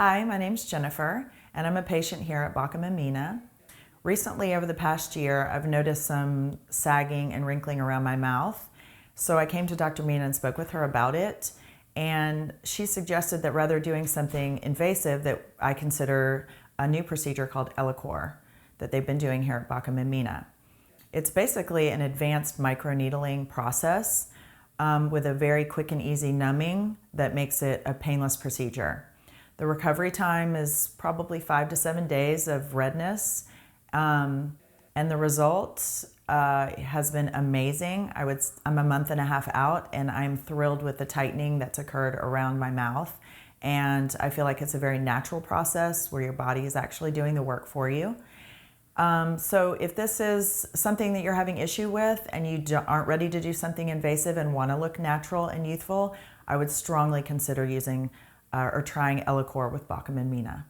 Hi, my name's Jennifer, and I'm a patient here at Baucom Mina. Recently, over the past year, I've noticed some sagging and wrinkling around my mouth. So I came to Dr. Mina and spoke with her about it, and she suggested that rather doing something invasive, that I consider a new procedure called ellacor that they've been doing here at Baucom Mina. It's basically an advanced microneedling process with a very quick and easy numbing that makes it a painless procedure. The recovery time is probably 5 to 7 days of redness, and the result has been amazing. I'm a month and a half out, and I'm thrilled with the tightening that's occurred around my mouth. And I feel like it's a very natural process where your body is actually doing the work for you. So if this is something that you're having issue with and you aren't ready to do something invasive and want to look natural and youthful, I would strongly consider using or trying ellacor with Baucom Mina.